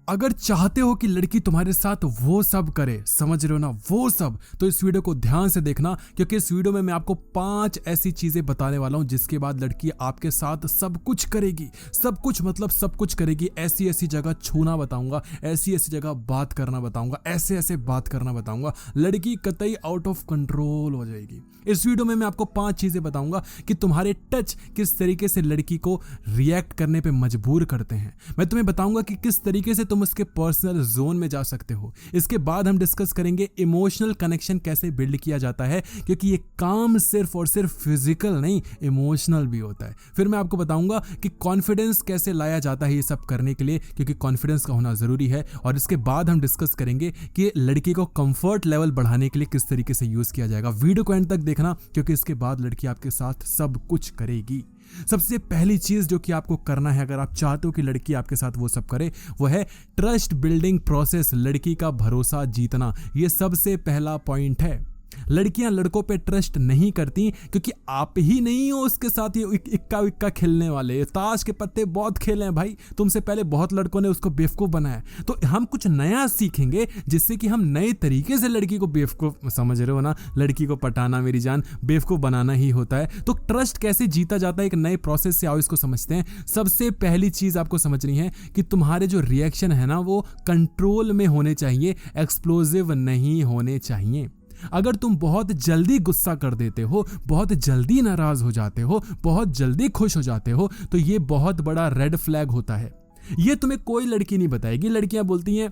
अगर चाहते हो कि लड़की तुम्हारे साथ वो सब करे, समझ रहे हो ना, वो सब, तो इस वीडियो को ध्यान से देखना, क्योंकि इस वीडियो में मैं आपको 5 ऐसी चीजें बताने वाला हूं जिसके बाद लड़की आपके साथ सब कुछ करेगी। सब कुछ मतलब सब कुछ करेगी। ऐसी ऐसी जगह छूना बताऊंगा, ऐसी ऐसी जगह बात करना बताऊंगा, ऐसे ऐसे बात करना बताऊंगा, लड़की कतई आउट ऑफ कंट्रोल हो जाएगी। इस वीडियो में मैं आपको 5 चीजें बताऊंगा कि तुम्हारे टच किस तरीके से लड़की को रिएक्ट करने पे मजबूर करते हैं। मैं तुम्हें बताऊंगा कि किस तरीके से तुम उसके पर्सनल जोन में जा सकते हो। इसके बाद हम डिस्कस करेंगे इमोशनल कनेक्शन कैसे बिल्ड किया जाता है, क्योंकि ये काम सिर्फ और सिर्फ फिजिकल नहीं, इमोशनल भी होता है। फिर मैं आपको बताऊंगा कि कॉन्फिडेंस कैसे लाया जाता है ये सब करने के लिए, क्योंकि कॉन्फिडेंस का होना जरूरी है। और इसके बाद हम डिस्कस करेंगे कि लड़की को कंफर्ट लेवल बढ़ाने के लिए किस तरीके से यूज किया जाएगा। वीडियो को एंड तक देखना, क्योंकि इसके बाद लड़की आपके साथ सब कुछ करेगी। सबसे पहली चीज जो कि आपको करना है अगर आप चाहते हो कि लड़की आपके साथ वो सब करे, वो है ट्रस्ट बिल्डिंग प्रोसेस। लड़की का भरोसा जीतना, ये सबसे पहला पॉइंट है। लड़कियां लड़कों पे ट्रस्ट नहीं करती क्योंकि आप ही नहीं हो उसके साथ ये इक्का विक्का खेलने वाले। ताश के पत्ते बहुत खेले हैं भाई, तुमसे पहले बहुत लड़कों ने उसको बेवकूफ बनाया। तो हम कुछ नया सीखेंगे जिससे कि हम नए तरीके से लड़की को बेवकूफ, समझ रहे हो ना, लड़की को पटाना मेरी जान बेवकूफ बनाना ही होता है। तो ट्रस्ट कैसे जीता जाता है एक नए प्रोसेस से, आओ इसको समझते हैं। सबसे पहली चीज आपको समझनी है कि तुम्हारे जो रिएक्शन है ना वो कंट्रोल में होने चाहिए, एक्सप्लोजिव नहीं होने चाहिए। अगर तुम बहुत जल्दी गुस्सा कर देते हो, बहुत जल्दी नाराज हो जाते हो, बहुत जल्दी खुश हो जाते हो, तो ये बहुत बड़ा रेड फ्लैग होता है। ये तुम्हें कोई लड़की नहीं बताएगी। लड़कियां बोलती हैं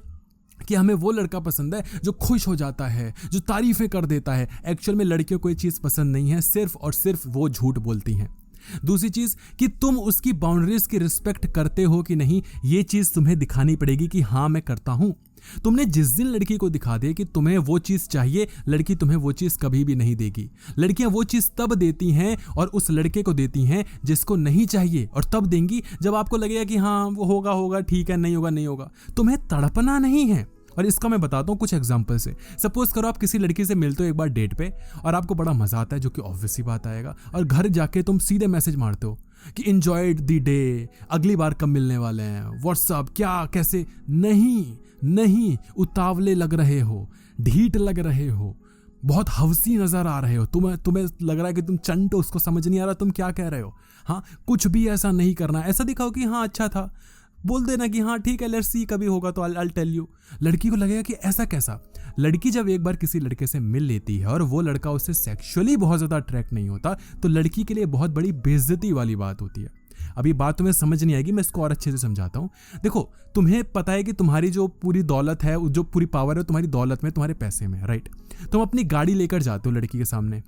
कि हमें वो लड़का पसंद है जो खुश हो जाता है, जो तारीफें कर देता है। एक्चुअल में लड़कियों को ये चीज पसंद नहीं है, सिर्फ और सिर्फ वो झूठ बोलती हैं। दूसरी चीज कि तुम उसकी बाउंड्रीज की रिस्पेक्ट करते हो कि नहीं, ये चीज तुम्हें दिखानी पड़ेगी कि हाँ मैं करता हूं। तुमने जिस दिन लड़की को दिखा दिया कि तुम्हें वो चीज चाहिए, लड़की तुम्हें वो चीज कभी भी नहीं देगी। लड़कियां वो चीज तब देती हैं और उस लड़के को देती हैं जिसको नहीं चाहिए, और तब देंगी जब आपको लगेगा कि हाँ वो होगा होगा ठीक है, नहीं होगा नहीं होगा। तुम्हें तड़पना नहीं है। और इसका मैं बताता हूँ कुछ एग्जांपल से। सपोज करो आप किसी लड़की से मिलते हो एक बार डेट पे, और आपको बड़ा मजा आता है, जो कि ऑब्वियस ही बात आएगा, और घर जाके तुम सीधे मैसेज मारते हो कि एंजॉयड द डे, अगली बार कब मिलने वाले हैं, व्हाट्सअप क्या कैसे। नहीं, उतावले लग रहे हो, ढीठ लग रहे हो, बहुत हवसी नजर आ रहे हो, तुम्हें लग रहा है कि तुम चंट हो, उसको समझ नहीं आ रहा तुम क्या कह रहे हो। हाँ, कुछ भी ऐसा नहीं करना। ऐसा दिखाओ कि हाँ अच्छा था, बोल देना कि हाँ ठीक है, लेट्स सी, कभी होगा तो I'll टेल यू। लड़की को लगेगा कि ऐसा कैसा। लड़की जब एक बार किसी लड़के से मिल लेती है और वो लड़का उससे सेक्सुअली बहुत ज्यादा अट्रैक्ट नहीं होता, तो लड़की के लिए बहुत बड़ी बेइज्जती वाली बात होती है। अब ये बात तुम्हें समझ नहीं आएगी, मैं इसको और अच्छे से समझाता हूँ। देखो, तुम्हें पता है कि तुम्हारी जो पूरी दौलत है, जो पूरी पावर है तुम्हारी दौलत में, तुम्हारे पैसे में, राइट। तुम अपनी गाड़ी लेकर जाते हो लड़की के सामने,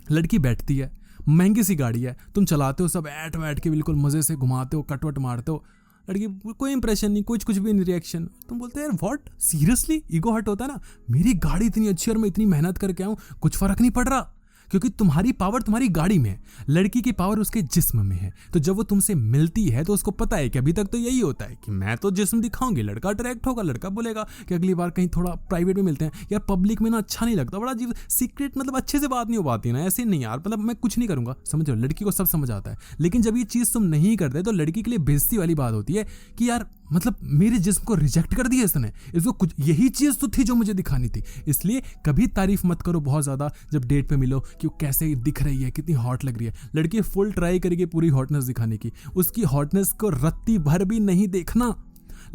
लड़की बैठती है, महंगी सी गाड़ी है, तुम चलाते हो, सब ऐट वैट के बिल्कुल मजे से घुमाते हो, कटवट मारते हो। लड़की कोई इंप्रेशन नहीं, कुछ भी नहीं रिएक्शन। तुम बोलते हैं यार व्हाट, सीरियसली, ईगो हर्ट होता है ना, मेरी गाड़ी इतनी अच्छी और मैं इतनी मेहनत करके आऊं, कुछ फर्क नहीं पड़ रहा, क्योंकि तुम्हारी पावर तुम्हारी गाड़ी में है, लड़की की पावर उसके जिस्म में है। तो जब वो तुमसे मिलती है तो उसको पता है कि अभी तक तो यही होता है कि मैं तो जिस्म दिखाऊंगी, लड़का अट्रैक्ट होगा, लड़का बोलेगा कि अगली बार कहीं थोड़ा प्राइवेट में मिलते हैं यार, पब्लिक में ना अच्छा नहीं लगता, बड़ा अजीब सीक्रेट, मतलब अच्छे से बात नहीं हो पाती ना, ऐसे नहीं यार, मतलब मैं कुछ नहीं करूंगा, समझ लो। लड़की को सब समझ आता है। लेकिन जब ये चीज तुम नहीं करते तो लड़की के लिए बेइज्जती वाली बात होती है कि यार मतलब मेरे जिस्म को रिजेक्ट कर दिया इसने, इसको कुछ यही चीज तो थी जो मुझे दिखानी थी। इसलिए कभी तारीफ मत करो बहुत ज्यादा जब डेट पे मिलो कि वो कैसे दिख रही है, कितनी हॉट लग रही है। लड़की फुल ट्राई करेगी पूरी हॉटनेस दिखाने की, उसकी हॉटनेस को रत्ती भर भी नहीं देखना।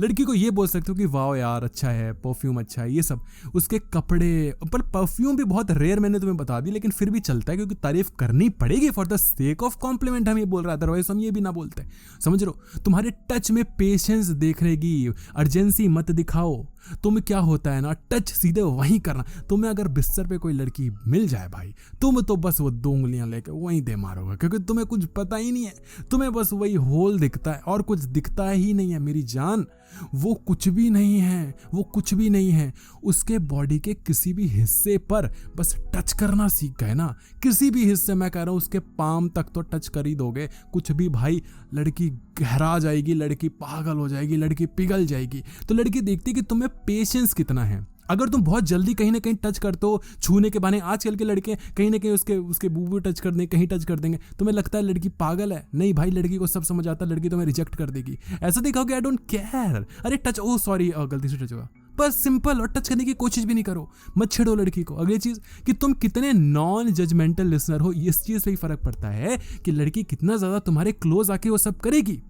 लड़की को ये बोल सकते हो कि वाह यार अच्छा है, परफ्यूम अच्छा है, ये सब, उसके कपड़े, पर परफ्यूम भी बहुत रेयर मैंने तुम्हें बता दी, लेकिन फिर भी चलता है क्योंकि तारीफ करनी पड़ेगी for the sake of compliment. हम ये बोल रहा है, अदरवाइज हम ये भी ना बोलते, समझ लो। तुम्हारे टच में पेशेंस देखनेगी, अर्जेंसी मत दिखाओ। तुम क्या होता है ना, टच सीधे वहीं करना। तुम्हें अगर बिस्तर पे कोई लड़की मिल जाए भाई, तुम तो बस वो 2 उंगलियां लेके वहीं दे मारोगे, क्योंकि तुम्हें कुछ पता ही नहीं है, तुम्हें बस वही होल दिखता है और कुछ दिखता ही नहीं है मेरी जान। वो कुछ भी नहीं है, वो कुछ भी नहीं है। उसके बॉडी के किसी भी हिस्से पर बस टच करना सीख गए ना, किसी भी हिस्से, मैं कह रहा हूं उसके पाम तक तो टच कर ही दोगे, कुछ भी भाई, लड़की गहरा जाएगी, लड़की पागल हो जाएगी, लड़की पिघल जाएगी। तो लड़की देखती कि तुम्हें पेशेंस कितना है। अगर तुम बहुत जल्दी कहीं ना कहीं टच करते हो छूने के बहाने, आजकल के लड़के कहीं ना कहीं उसके बूबू टच कर देंगे, कहीं टच कर देंगे, तुम्हें लगता है लड़की पागल है। नहीं भाई, लड़की को सब समझ आता है, लड़की तुम्हें रिजेक्ट कर देगी। ऐसा दिखाओगे आई डोंट केयर, अरे टच, ओ सॉरी गलती से टच हुआ, बस सिंपल, और टच करने की कोशिश भी नहीं करो, मत छेड़ो लड़की को। अगली चीज कि तुम कितने नॉन जजमेंटल लिसनर हो, इस चीज से ही फर्क पड़ता है कि लड़की कितना ज्यादा तुम्हारे क्लोज आके वो सब करेगी।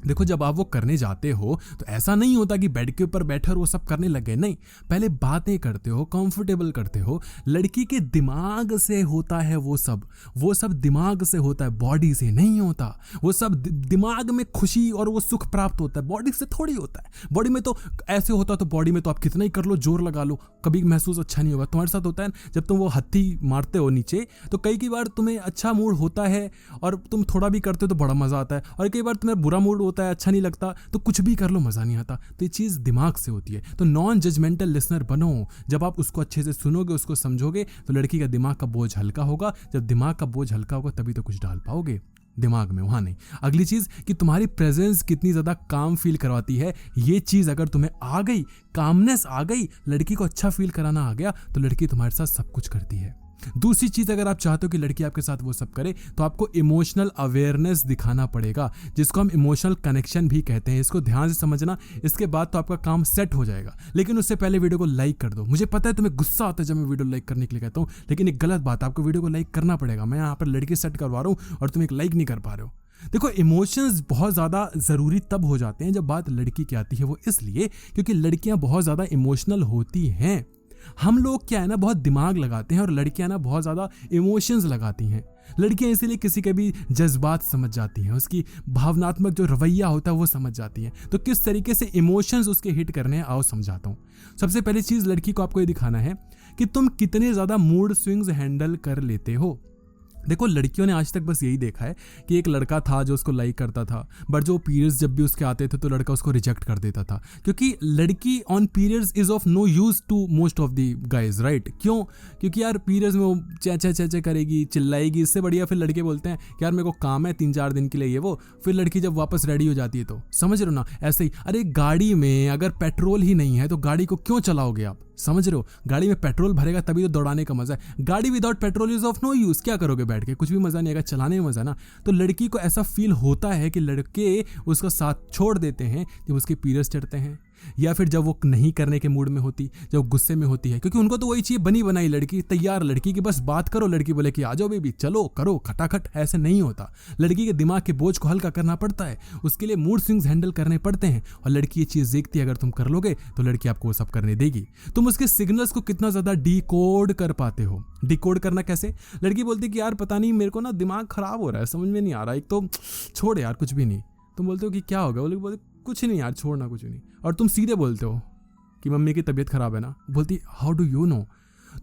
देखो, जब आप वो करने जाते हो तो ऐसा नहीं होता कि बेड के ऊपर बैठे और वो सब करने लगे, नहीं, पहले बातें करते हो, कंफर्टेबल करते हो। लड़की के दिमाग से होता है वो सब दिमाग से होता है, बॉडी से नहीं होता। वो सब दिमाग में खुशी और वो सुख प्राप्त होता है, बॉडी से थोड़ी होता है। बॉडी में तो ऐसे होता, तो बॉडी में तो आप कितना ही कर लो, जोर लगा लो, कभी महसूस अच्छा नहीं होगा। तुम्हारे साथ होता है जब तुम वो हत्थी मारते हो नीचे, तो कई बार तुम्हें अच्छा मूड होता है और तुम थोड़ा भी करते हो तो बड़ा मजा आता है, और कई बार तुम्हें बुरा मूड होता है, अच्छा नहीं लगता, तो कुछ भी कर लो मजा नहीं आता। तो ये चीज दिमाग से होती है। तो नॉन जजमेंटल लिसनर बनो। जब आप उसको अच्छे से सुनोगे, उसको समझोगे, तो लड़की का दिमाग का बोझ हल्का होगा। जब दिमाग का बोझ हल्का होगा तभी तो कुछ डाल पाओगे दिमाग में, वहां नहीं। अगली चीज कि तुम्हारी प्रेजेंस कितनी ज्यादा काम फील करवाती है। ये चीज अगर तुम्हें आ गई, कामनेस आ गई, लड़की को अच्छा फील कराना आ गया, तो लड़की तुम्हारे साथ सब कुछ करती है। दूसरी चीज, अगर आप चाहते हो कि लड़की आपके साथ वो सब करे, तो आपको इमोशनल अवेयरनेस दिखाना पड़ेगा, जिसको हम इमोशनल कनेक्शन भी कहते हैं। इसको ध्यान से समझना, इसके बाद तो आपका काम सेट हो जाएगा। लेकिन उससे पहले वीडियो को लाइक कर दो। मुझे पता है तुम्हें गुस्सा आता है जब मैं वीडियो लाइक करने के लिए कहता हूँ, लेकिन एक गलत बात है, आपको वीडियो को लाइक करना पड़ेगा। मैं यहाँ पर लड़की सेट करवा रहा हूँ और तुम एक लाइक नहीं कर पा रहे हो। देखो, इमोशंस बहुत ज़्यादा ज़रूरी तब हो जाते हैं जब बात लड़की की आती है। वो इसलिए क्योंकि लड़कियां बहुत ज़्यादा इमोशनल होती हैं। हम लोग क्या है ना, बहुत दिमाग लगाते हैं, और लड़कियां ना बहुत ज़्यादा इमोशंस लगाती हैं। लड़कियां इसीलिए किसी के भी जज्बात समझ जाती हैं, उसकी भावनात्मक जो रवैया होता है वो समझ जाती हैं। तो किस तरीके से इमोशंस उसके हिट करने हैं, आओ समझाता हूँ। सबसे पहली चीज़, लड़की को आपको ये दिखाना है कि तुम कितने ज़्यादा मूड स्विंग्स हैंडल कर लेते हो। देखो, लड़कियों ने आज तक बस यही देखा है कि एक लड़का था जो उसको लाइक करता था, बट जो पीरियड्स जब भी उसके आते थे तो लड़का उसको रिजेक्ट कर देता था, क्योंकि लड़की on periods is of no use to most of the guys, right? क्यों? क्योंकि यार पीरियड्स में वो चे करेगी, चिल्लाएगी। इससे बढ़िया फिर लड़के बोलते हैं कि यार मेरे को काम है 3-4 दिन के लिए, ये वो। फिर लड़की जब वापस रेडी हो जाती है तो समझ रहे हो ना, ऐसे ही। अरे गाड़ी में अगर पेट्रोल ही नहीं है तो गाड़ी को क्यों चलाओगे आप? समझ रहे हो? गाड़ी में पेट्रोल भरेगा तभी तो दौड़ाने का मजा है। गाड़ी without petrol is of no use. क्या करोगे बैठ के? कुछ भी मजा नहीं आएगा, चलाने में मजा ना। तो लड़की को ऐसा फील होता है कि लड़के उसका साथ छोड़ देते हैं जब उसके पीरियड्स चढ़ते हैं, या फिर जब वो नहीं करने के मूड में होती, जब गुस्से में होती है, क्योंकि उनको तो वही चाहिए, बनी बनाई लड़की, तैयार लड़की की बस बात करो, लड़की बोले कि आ जाओ बेबी, चलो करो खटाखट। ऐसे नहीं होता। लड़की के दिमाग के बोझ को हल्का करना पड़ता है, उसके लिए मूड स्विंग्स हैंडल करने पड़ते हैं, और लड़की ये चीज देखती है, अगर तुम कर लोगे तो लड़की आपको वो सब करने देगी। तुम उसके सिग्नल्स को कितना ज्यादा डिकोड कर पाते हो। डिकोड करना कैसे? लड़की बोलती है कि यार पता नहीं, मेरे को ना दिमाग खराब हो रहा है, समझ में नहीं आ रहा, एक तो छोड़ यार कुछ भी नहीं। तुम बोलते हो कि क्या होगा? बोलते कुछ नहीं यार, छोड़ना कुछ नहीं। और तुम सीधे बोलते हो कि मम्मी की तबीयत खराब है ना। बोलती हाउ डू यू नो?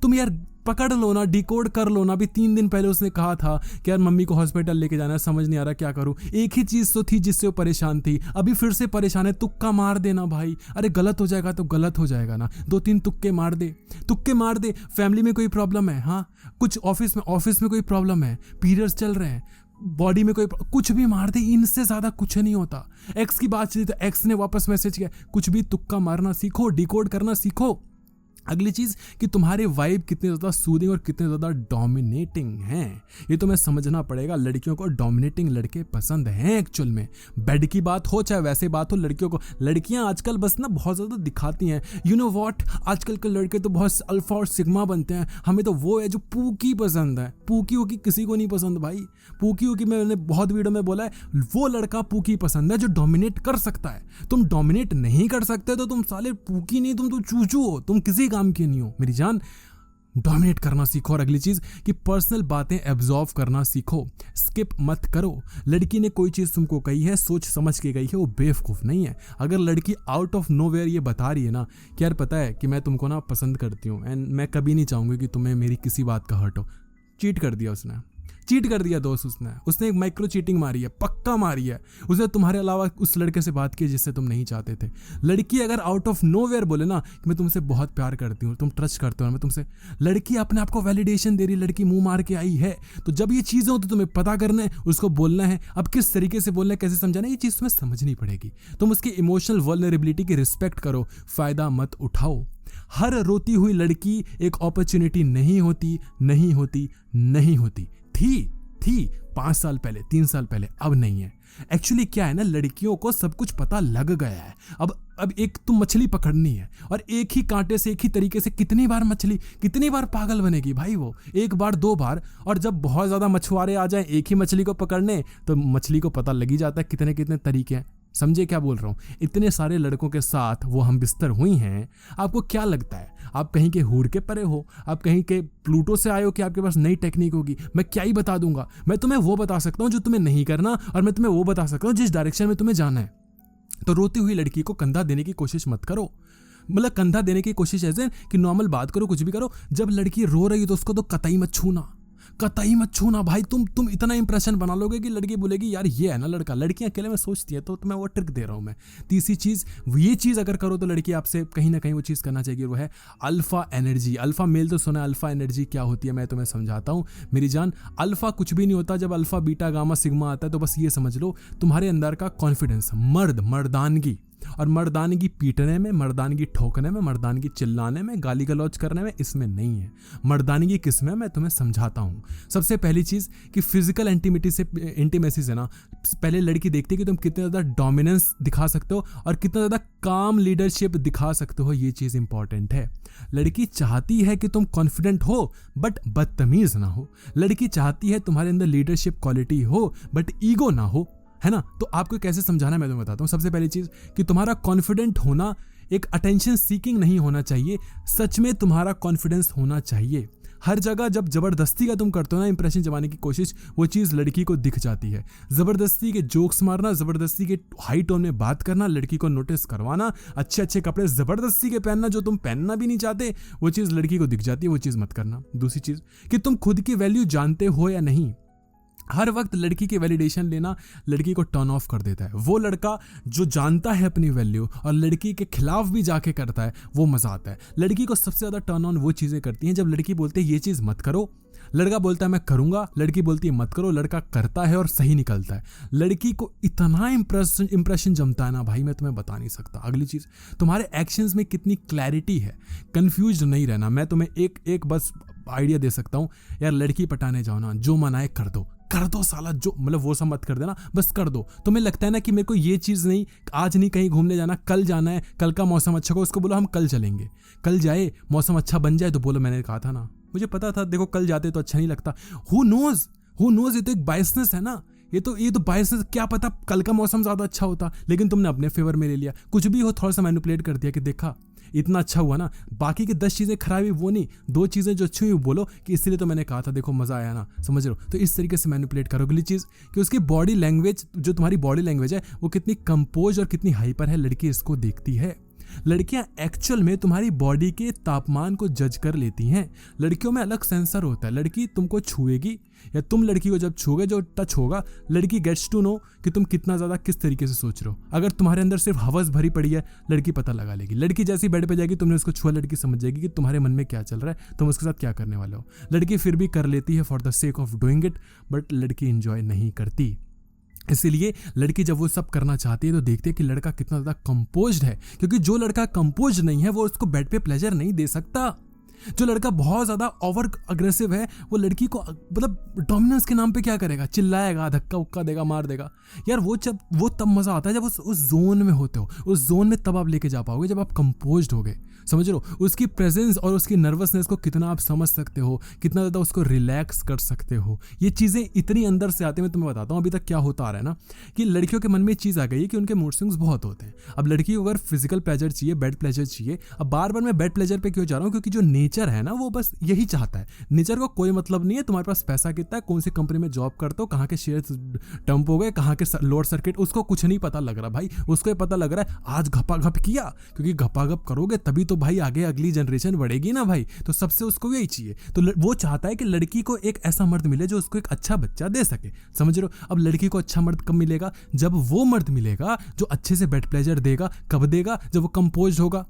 तुम यार पकड़ लो ना, डिकोड कर लो ना। अभी 3 दिन पहले उसने कहा था कि यार मम्मी को हॉस्पिटल लेके जाना है, समझ नहीं आ रहा क्या करूं। एक ही चीज तो थी जिससे वो परेशान थी, अभी फिर से परेशान है। तुक्का मार देना भाई। अरे गलत हो जाएगा तो गलत हो जाएगा ना, 2-3 तुक्के मार दे। फैमिली में कोई प्रॉब्लम है, हाँ, कुछ ऑफिस में कोई प्रॉब्लम है, पीरियड्स चल रहे हैं, बॉडी में कोई कुछ भी मार दे, इनसे ज्यादा कुछ नहीं होता। एक्स की बात चली तो एक्स ने वापस मैसेज किया, कुछ भी तुक्का मारना सीखो, डिकोड करना सीखो। अगली चीज कि तुम्हारे वाइब कितने ज्यादा सूदिंग और कितने ज्यादा डोमिनेटिंग हैं, ये तो मैं समझना पड़ेगा। लड़कियों को डोमिनेटिंग लड़के पसंद हैं एक्चुअल में। बेड की बात हो चाहे वैसे बात हो, लड़कियों को, लड़कियां आजकल बस ना बहुत ज्यादा दिखाती हैं। यू नो व्हाट, आजकल के लड़के तो बहुत अल्फा और सिग्मा बनते हैं। हमें तो वो है जो पूकी पसंद है। पूकी किसी को नहीं पसंद भाई। पूकी मैंने बहुत वीडियो में बोला है, वो लड़का पूकी पसंद है जो डोमिनेट कर सकता है। तुम डोमिनेट नहीं कर सकते तो तुम साले पूकी नहीं, तुम तो चूचू हो, तुम किसी काम के नहीं हो मेरी जान। डोमिनेट करना सीखो। और अगली चीज कि पर्सनल बातें एब्जॉर्व करना सीखो, स्किप मत करो। लड़की ने कोई चीज तुमको कही है, सोच समझ के गई है, वो बेवकूफ नहीं है। अगर लड़की आउट ऑफ नोवेयर ये बता रही है ना कि यार पता है कि मैं तुमको ना पसंद करती हूँ एंड मैं कभी नहीं चाहूंगी कि तुम्हें मेरी किसी बात का हर्ट हो, चीट कर दिया उसने, चीट कर दिया दोस्त, उसने एक माइक्रो चीटिंग मारी है, पक्का मारी है। उसने तुम्हारे अलावा उस लड़के से बात की जिससे तुम नहीं चाहते थे। लड़की अगर आउट ऑफ नोवेयर बोले ना कि मैं तुमसे बहुत प्यार करती हूँ, तुम ट्रस्ट करते हो, मैं तुमसे, लड़की अपने आप को वैलिडेशन दे रही, लड़की मुंह मार के आई है। तो जब ये चीजें हो तो तुम्हें पता करना है, उसको बोलना है। अब किस तरीके से बोलना है, कैसे समझाना है, ये चीज तुम्हें समझनी पड़ेगी। तुम उसकी इमोशनल वल्नरेबिलिटी की रिस्पेक्ट करो, फायदा मत उठाओ। हर रोती हुई लड़की एक अपॉर्चुनिटी नहीं होती, नहीं होती, नहीं होती। थी 5 साल पहले, 3 साल पहले, अब नहीं है। एक्चुअली क्या है ना, लड़कियों को सब कुछ पता लग गया है। अब एक तुम मछली पकड़नी है और एक ही कांटे से, एक ही तरीके से कितनी बार मछली, कितनी बार पागल बनेगी भाई वो, एक बार 2 बार। और जब बहुत ज्यादा मछुआरे आ जाएं एक ही मछली को पकड़ने, तो मछली को पता लग ही जाता है कितने कितने तरीके हैं। समझे क्या बोल रहा हूँ? इतने सारे लड़कों के साथ वो हम बिस्तर हुई हैं। आपको क्या लगता है आप कहीं के हूर के परे हो, आप कहीं के प्लूटो से आए हो कि आपके पास नई टेक्निक होगी? मैं क्या ही बता दूंगा। मैं तुम्हें वो बता सकता हूँ जो तुम्हें नहीं करना, और मैं तुम्हें वो बता सकता हूँ जिस डायरेक्शन में तुम्हें जाना है। तो रोती हुई लड़की को कंधा देने की कोशिश मत करो। मतलब कंधा देने की कोशिश ऐसे कि नॉर्मल बात करो, कुछ भी करो। जब लड़की रो रही है तो उसको तो कतई मत छूना, कतई मत छूना भाई। तुम इतना इंप्रेशन बना लोगे कि लड़की बोलेगी यार ये है ना लड़का। लड़कियां अकेले में सोचती है, तो तुम्हें वो ट्रिक दे रहा हूं मैं। तीसरी चीज, ये चीज अगर करो तो लड़की आपसे कहीं ना कहीं वो चीज करना चाहिए, वो है अल्फा एनर्जी। अल्फा मेल तो सुना, अल्फा एनर्जी क्या होती है मैं तुम्हें समझाता हूं मेरी जान। अल्फा कुछ भी नहीं होता। जब अल्फा बीटा गामा सिग्मा आता है तो बस ये समझ लो तुम्हारे अंदर का कॉन्फिडेंस, मर्दानगी, और मर्दानगी पीटने में, मर्दानगी ठोकने में, मर्दानगी चिल्लाने में, गाली गलौज करने में, इसमें नहीं है। मर्दानगी किस में, मैं तुम्हें समझाता हूँ। सबसे पहली चीज कि फिजिकल इंटीमेसी से ना पहले लड़की देखती है कि तुम कितने ज्यादा डोमिनेंस दिखा सकते हो और कितना ज्यादा काम लीडरशिप दिखा सकते हो। ये चीज इंपॉर्टेंट है। लड़की चाहती है कि तुम कॉन्फिडेंट हो बट बदतमीज ना हो। लड़की चाहती है तुम्हारे अंदर लीडरशिप क्वालिटी हो बट ईगो ना हो, है ना? तो आपको कैसे समझाना है मैं तुम्हें बताता हूँ। सबसे पहली चीज कि तुम्हारा कॉन्फिडेंट होना एक अटेंशन सीकिंग नहीं होना चाहिए। सच में तुम्हारा कॉन्फिडेंस होना चाहिए। हर जगह जब जबरदस्ती का तुम करते हो ना इंप्रेशन जमाने की कोशिश, वो चीज लड़की को दिख जाती है। जबरदस्ती के जोक्स मारना, जबरदस्ती के हाई टोन में बात करना, लड़की को नोटिस करवाना, अच्छे अच्छे कपड़े जबरदस्ती के पहनना जो तुम पहनना भी नहीं चाहते, वो चीज लड़की को दिख जाती है। वो चीज मत करना। दूसरी चीज कि तुम खुद की वैल्यू जानते हो या नहीं। हर वक्त लड़की की वैलिडेशन लेना लड़की को टर्न ऑफ कर देता है। वो लड़का जो जानता है अपनी वैल्यू और लड़की के खिलाफ भी जाके करता है, वो मजा आता है। लड़की को सबसे ज्यादा टर्न ऑन वो चीजें करती हैं जब लड़की बोलती है ये चीज मत करो, लड़का बोलता है मैं करूंगा, लड़की बोलती है मत करो, लड़का करता है और सही निकलता है। लड़की को इतना इंप्रेशन जमता है ना भाई, मैं तुम्हें बता नहीं सकता। अगली चीज, तुम्हारे एक्शंस में कितनी क्लैरिटी है। कंफ्यूज नहीं रहना। मैं तुम्हें एक बस आइडिया दे सकता हूँ यार, लड़की पटाने जाओ ना, जो मन आए कर दो साला, जो मतलब वो सब मत कर देना, बस कर दो। तुम्हें लगता है ना कि मेरे को ये चीज़ नहीं, आज नहीं कहीं घूमने जाना, कल जाना है, कल का मौसम अच्छा हो, उसको बोलो हम कल चलेंगे। कल जाए, मौसम अच्छा बन जाए तो बोलो मैंने कहा था ना, मुझे पता था, देखो कल जाते तो अच्छा नहीं लगता। हु नोज, ये तो एक बायसनेस है ना। ये तो बायसनेस, क्या पता कल का मौसम ज़्यादा अच्छा होता, लेकिन तुमने अपने फेवर में ले लिया। कुछ भी हो, थोड़ा सा मैनिपुलेट कर दिया कि देखा इतना अच्छा हुआ ना, बाकी की 10 चीज़ें खराब हुई वो नहीं, 2 चीज़ें जो अच्छी हुई बोलो कि इसलिए तो मैंने कहा था, देखो मज़ा आया ना, समझ रहे हो? तो इस तरीके से मैनिपुलेट करो। अगली चीज़ कि उसकी बॉडी लैंग्वेज, जो तुम्हारी बॉडी लैंग्वेज है वो कितनी कंपोज और कितनी हाइपर है, लड़की इसको देखती है। लड़कियां एक्चुअल में तुम्हारी बॉडी के तापमान को जज कर लेती हैं। लड़कियों में अलग सेंसर होता है। लड़की तुमको छुएगी या तुम लड़की को जब छूओगे, जो टच होगा, लड़की गेट्स टू नो कि तुम कितना ज़्यादा किस तरीके से सोच रहे हो। अगर तुम्हारे अंदर सिर्फ हवस भरी पड़ी है, लड़की पता लगा लेगी। लड़की जैसी बेड पे जाएगी, तुमने उसको छुआ, लड़की समझ जाएगी कि तुम्हारे मन में क्या चल रहा है, तुम उसके साथ क्या करने वाले हो। लड़की फिर भी कर लेती है for the sake of doing it, but लड़की इंजॉय नहीं करती। इसीलिए लड़की जब वो सब करना चाहती है तो देखती है कि लड़का कितना ज़्यादा कंपोज्ड है, क्योंकि जो लड़का कंपोज्ड नहीं है वो उसको बेड पे प्लेजर नहीं दे सकता। जो लड़का बहुत ज़्यादा ओवर अग्रेसिव है, वो लड़की को मतलब डोमिनेंस के नाम पे क्या करेगा, चिल्लाएगा, धक्का उक्का देगा, मार देगा। यार वो तब मज़ा आता है जब उस जोन में होते हो। उस जोन में तब आप लेके जा पाओगे जब आप कंपोज्ड हो गए। समझ लो उसकी प्रेजेंस और उसकी नर्वसनेस को कितना आप समझ सकते हो, कितना ज़्यादा उसको रिलैक्स कर सकते हो। ये चीज़ें इतनी अंदर से आती हैं। मैं तुम्हें बताता हूँ अभी तक क्या होता आ रहा है ना, कि लड़कियों के मन में चीज़ आ गई है कि उनके मूड स्विंग्स बहुत होते हैं। अब लड़की को अगर फिजिकल प्लेजर चाहिए, बेड प्लेजर चाहिए, अब बार बार मैं बेड प्लेजर पे क्यों जा रहा हूँ, क्योंकि जो नेचर है ना वो बस यही चाहता है। नेचर को कोई मतलब नहीं है तुम्हारे पास पैसा कितना है, कौन सी कंपनी में जॉब करते हो, कहाँ के शेयर डंप हो गए, कहाँ के लोअर सर्किट, उसको कुछ नहीं पता लग रहा भाई। उसको ये पता लग रहा है आज घपाघप किया, क्योंकि घपाघप करोगे तभी तो भाई आगे अगली जनरेशन बढ़ेगी ना भाई। तो सबसे उसको यही चाहिए। तो वो चाहता है कि लड़की को एक ऐसा मर्द मिले जो उसको एक अच्छा बच्चा दे सके, समझ रहे हो। अब लड़की को अच्छा मर्द कब मिलेगा? जब वो मर्द मिलेगा जो अच्छे से बेड प्लेजर देगा। कब देगा? जब वो कंपोज होगा,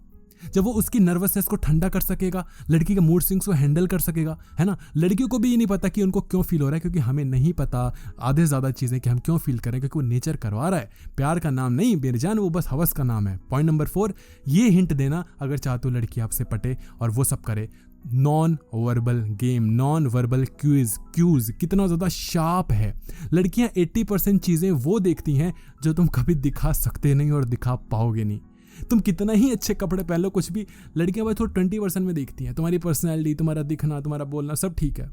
जब वो उसकी नर्वसनेस को ठंडा कर सकेगा, लड़की के मूड स्विंग्स को हैंडल कर सकेगा, है ना। लड़कियों को भी ये नहीं पता कि उनको क्यों फील हो रहा है, क्योंकि हमें नहीं पता आधे ज़्यादा चीज़ें कि हम क्यों फील करें, क्योंकि वो नेचर करवा रहा है। प्यार का नाम नहीं बेरजान, वो बस हवस का नाम है। पॉइंट नंबर 4, ये हिंट देना अगर चाहते हो लड़की आपसे पटे और वो सब करे। Non verbal game, non verbal cues कितना ज़्यादा शार्प है। लड़कियां 80% चीज़ें वो देखती हैं जो तुम कभी दिखा सकते नहीं और दिखा पाओगे नहीं। तुम कितना ही अच्छे कपड़े पहन लो, कुछ भी, लड़कियां भाई थोड़ा 20% में देखती हैं। तुम्हारी पर्सनैलिटी, तुम्हारा दिखना, तुम्हारा बोलना सब ठीक है।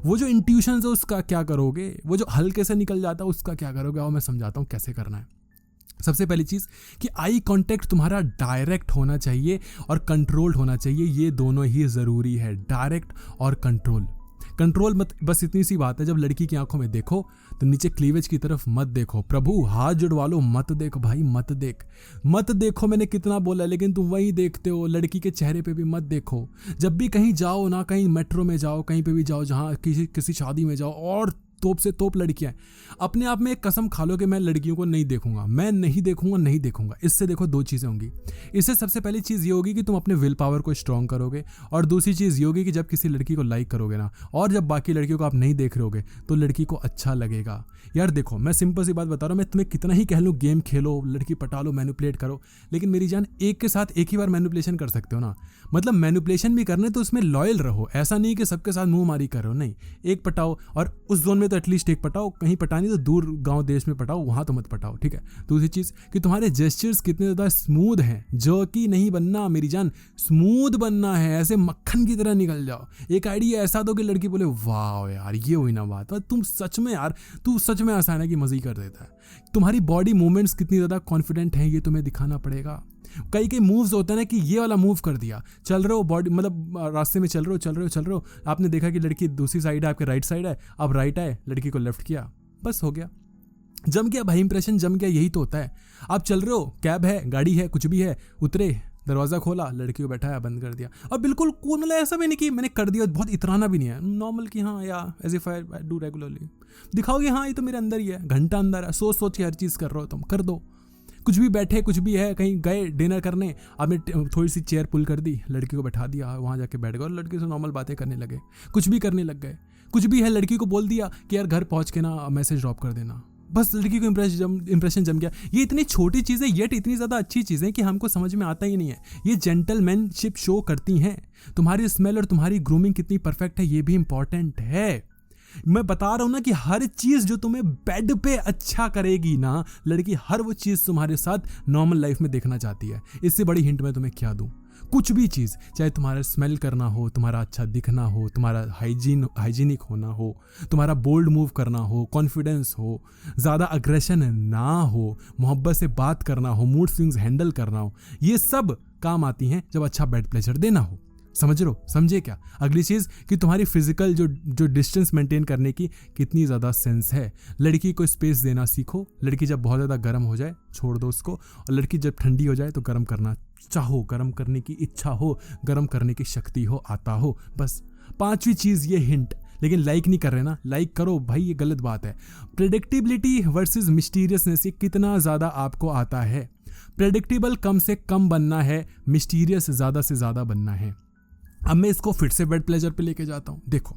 वो जो इंट्यूशन है उसका क्या करोगे, वो जो हल्के से निकल जाता है उसका क्या करोगे, और मैं समझाता हूँ कैसे करना है। सबसे पहली चीज़ कि आई कांटेक्ट तुम्हारा डायरेक्ट होना चाहिए और कंट्रोल्ड होना चाहिए। ये दोनों ही ज़रूरी है, डायरेक्ट और कंट्रोल मत, बस इतनी सी बात है। जब लड़की की आंखों में देखो तो नीचे क्लीवेज की तरफ मत देखो। प्रभु हाथ जुड़वा लो, मत देखो भाई, मत देखो। मैंने कितना बोला, लेकिन तुम वही देखते हो। लड़की के चेहरे पे भी मत देखो। जब भी कहीं जाओ ना, कहीं मेट्रो में जाओ, कहीं पे भी जाओ, जहाँ किसी शादी में जाओ, और तोप से तोप लड़कियां, अपने आप में एक कसम खा लो कि मैं लड़कियों को नहीं देखूंगा, मैं नहीं देखूंगा। इससे देखो दो चीज़ें होंगी। इससे सबसे पहली चीज़ ये होगी कि तुम अपने विल पावर को स्ट्रॉन्ग करोगे, और दूसरी चीज़ ये होगी कि जब किसी लड़की को लाइक करोगे ना, और जब बाकी लड़कियों को आप नहीं देख रहे होगे, तो लड़की को अच्छा लगेगा। यार देखो, मैं सिंपल सी बात बता रहा हूँ, मैं तुम्हें कितना ही कह लूँ गेम खेलो, लड़की पटा लो, मैनिपुलेट करो, लेकिन मेरी जान एक के साथ एक ही बार मैनिपुलेशन कर सकते हो ना। मतलब मैनिपुलेशन भी करने तो उसमें लॉयल रहो, ऐसा नहीं कि सबके साथ मुंह मारी करो, नहीं। एक पटाओ, और उस जोन में तो एटलीस्ट एक पटाओ, कहीं पटानी तो दूर गांव देश में पटाओ, वहां तो मत पटाओ, ठीक है। दूसरी चीज कि तुम्हारे जेस्चर्स कितने ज्यादा स्मूथ हैं, जो कि नहीं बनना मेरी जान, स्मूथ बनना है, ऐसे मक्खन की तरह निकल जाओ। एक आइडिया ऐसा दो कि लड़की बोले वाह यार ये हुई ना बात, तुम सच में यार, तू सच में आसान है कि मजे कर देता है। तुम्हारी बॉडी मूवमेंट्स कितनी ज्यादा कॉन्फिडेंट है ये तुम्हें दिखाना पड़ेगा। कई मूव्स होते हैं ना कि ये वाला मूव कर दिया, चल रहे हो बॉडी, मतलब रास्ते में चल रहे हो, आपने देखा कि लड़की दूसरी साइड है, आपके राइट साइड है, अब राइट आए, लड़की को लेफ्ट किया, बस हो गया, जम गया भाई, इंप्रेशन जम गया। यही तो होता है। आप चल रहे हो, कैब है, गाड़ी है, कुछ भी है, उतरे, दरवाजा खोला, लड़की को बैठाया, बंद कर दिया, और बिल्कुल कूल, मतलब ऐसा भी नहीं कि मैंने कर दिया, बहुत इतराना भी नहीं है, नॉर्मल कि हाँ या as if I do regularly, दिखाओगे हाँ ये तो मेरे अंदर ही है, घंटा अंदर है, सोच के हर चीज़ कर रहे हो तुम, कर दो। कुछ भी बैठे, कुछ भी है, कहीं गए डिनर करने, आपने थोड़ी सी चेयर पुल कर दी, लड़की को बैठा दिया, वहाँ जाके बैठ गए और लड़की से नॉर्मल बातें करने लगे, कुछ भी करने लग गए। कुछ भी है, लड़की को बोल दिया कि यार घर पहुँच के ना मैसेज ड्रॉप कर देना, बस लड़की को इंप्रेशन जम गया। ये इतनी छोटी चीज़ें येट इतनी ज़्यादा अच्छी चीज़ें कि हमको समझ में आता ही नहीं है। ये जेंटलमैनशिप शो करती हैं। तुम्हारी स्मेल और तुम्हारी ग्रूमिंग कितनी परफेक्ट है ये भी इंपॉर्टेंट है। मैं बता रहा हूं ना कि हर चीज जो तुम्हें बेड पे अच्छा करेगी ना, लड़की हर वो चीज तुम्हारे साथ नॉर्मल लाइफ में देखना चाहती है। इससे बड़ी हिंट मैं तुम्हें क्या दूं, कुछ भी चीज़, चाहे तुम्हारा स्मेल करना हो, तुम्हारा अच्छा दिखना हो, तुम्हारा हाइजीनिक होना हो, तुम्हारा बोल्ड मूव करना हो, कॉन्फिडेंस हो, ज़्यादा अग्रेशन ना हो, मोहब्बत से बात करना हो, मूड स्विंग्स हैंडल करना हो, ये सब काम आती हैं जब अच्छा बेड प्लेजर देना हो। समझ रहे हो, समझे क्या? अगली चीज़ कि तुम्हारी फिजिकल जो डिस्टेंस मेंटेन करने की कितनी ज़्यादा सेंस है। लड़की को स्पेस देना सीखो। लड़की जब बहुत ज़्यादा गर्म हो जाए छोड़ दो उसको, और लड़की जब ठंडी हो जाए तो गर्म करना चाहो, गर्म करने की इच्छा हो, गर्म करने की शक्ति हो, आता हो। बस 5वीं चीज़ ये हिंट, लेकिन लाइक नहीं कर रहे ना, लाइक करो भाई, ये गलत बात है। प्रेडिक्टिबिलिटी वर्सेस मिस्टीरियसनेस, ये कितना ज़्यादा आपको आता है। प्रेडिक्टेबल कम से कम बनना है, मिस्टीरियस ज़्यादा से ज़्यादा बनना है। अब मैं इसको फिर से बेड प्लेजर पे लेके जाता हूं। देखो,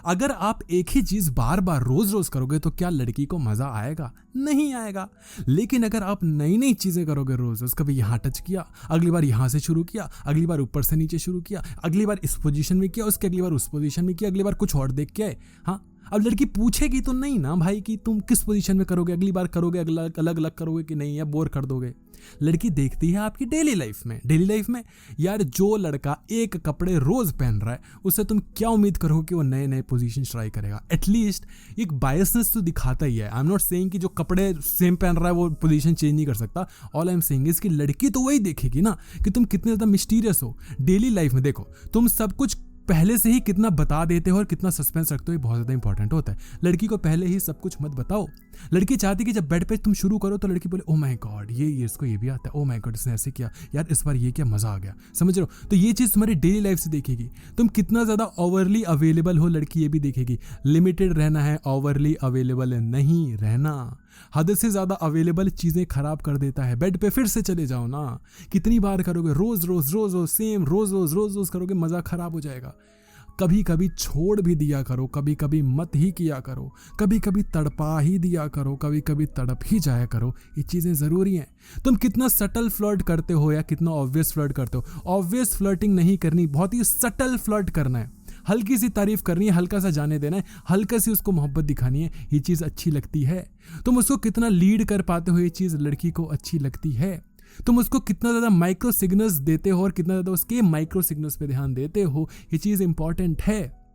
अगर आप एक ही चीज बार बार रोज रोज करोगे तो क्या लड़की को मजा आएगा? नहीं आएगा। लेकिन अगर आप नई नई चीजें करोगे रोज रोज, कभी यहाँ टच किया, अगली बार यहाँ से शुरू किया, अगली बार ऊपर से नीचे शुरू किया, अगली बार इस पोजीशन में किया, उसके अगली बार उस पोजीशन में किया, अगली बार कुछ और देख के आए, हाँ, अब लड़की पूछेगी तो नहीं ना भाई कि तुम किस पोजीशन में करोगे, अगली बार करोगे अलग अलग करोगे कि नहीं, या बोर कर दोगे। लड़की देखती है आपकी डेली लाइफ में यार, जो लड़का एक कपड़े रोज पहन रहा है उससे तुम क्या उम्मीद करोगे कि वो नए नए पोजीशन ट्राई करेगा? एटलीस्ट एक बायसनेस तो दिखाता ही है। आई एम नॉट सेइंग कि जो कपड़े सेम पहन रहा है वो पोजीशन चेंज नहीं कर सकता। All I am saying is कि लड़की तो वही देखेगी ना कि तुम कितने ज़्यादा मिस्टीरियस हो। डेली लाइफ में देखो, तुम सब कुछ पहले से ही कितना बता देते हो और कितना सस्पेंस रखते हो, ये बहुत ज्यादा इंपॉर्टेंट होता है। लड़की को पहले ही सब कुछ मत बताओ। लड़की चाहती कि जब बेड पे तुम शुरू करो तो लड़की बोले ओ माय गॉड ये इसको ये भी आता है, ओ माय गॉड इसने ऐसे किया यार, इस बार ये क्या मजा आ गया, समझ रहे हो। तो ये चीज तुम्हारी डेली लाइफ से देखेगी। तुम कितना ज्यादा ओवरली अवेलेबल हो, लड़की ये भी देखेगी। लिमिटेड रहना है, ओवरली अवेलेबल नहीं रहना। हद से ज्यादा अवेलेबल चीजें खराब कर देता है। बेड पे फिर से चले जाओ ना, कितनी बार करोगे, रोज रोज रोज रोज सेम, रोज रोज रोज रोज करोगे, मजा खराब हो जाएगा। कभी कभी छोड़ भी दिया करो, कभी कभी मत ही किया करो, कभी कभी तड़पा ही दिया करो, कभी कभी तड़प ही जाया करो। ये चीजें जरूरी हैं। तुम कितना सटल फ्लर्ट करते हो या कितना ऑब्वियस फ्लर्ट करते हो। ऑब्वियस फ्लर्टिंग नहीं करनी, बहुत ही सटल फ्लर्ट करना है। हल्की सी तारीफ करनी है, हल्का सा जाने देना है, हल्का सी उसको मोहब्बत दिखानी है, ये चीज अच्छी लगती है। तुम उसको कितना लीड कर पाते हो, ये चीज लड़की को अच्छी लगती है। तुम उसको कितना ज़्यादा माइक्रो सिग्नल्स देते हो और कितना ज़्यादा उसके माइक्रो सिग्नल्स पे ध्यान देते हो, ये चीज़ इंपॉर्टेंट है।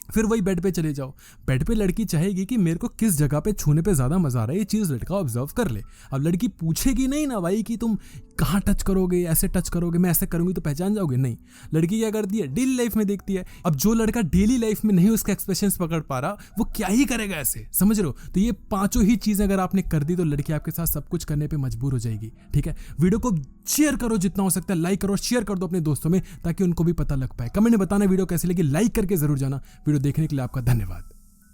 फिर वही बेड पे चले जाओ। बेड पे लड़की चाहेगी कि मेरे को किस जगह पे छूने पे ज़्यादा मज़ा आ रहा है, ये चीज़ लड़का ऑब्जर्व कर ले। अब लड़की पूछेगी नहीं ना भाई कि तुम कहाँ टच करोगे, ऐसे टच करोगे, मैं ऐसे करूँगी तो पहचान जाओगे, नहीं। लड़की क्या करती है, डेली लाइफ में देखती है। अब जो लड़का डेली लाइफ में नहीं उसके एक्सप्रेशंस पकड़ पा रहा, वो क्या ही करेगा ऐसे, समझ रहे हो। तो ये पांचों ही चीज़ें अगर आपने कर दी तो लड़की आपके साथ सब कुछ करने पर मजबूर हो जाएगी। ठीक है, वीडियो को शेयर करो जितना हो सकता है, लाइक करो, शेयर कर दो अपने दोस्तों में ताकि उनको भी पता लग पाए। कमेंट में बताना वीडियो कैसे लगी, लाइक करके जरूर जाना। वीडियो देखने के लिए आपका धन्यवाद।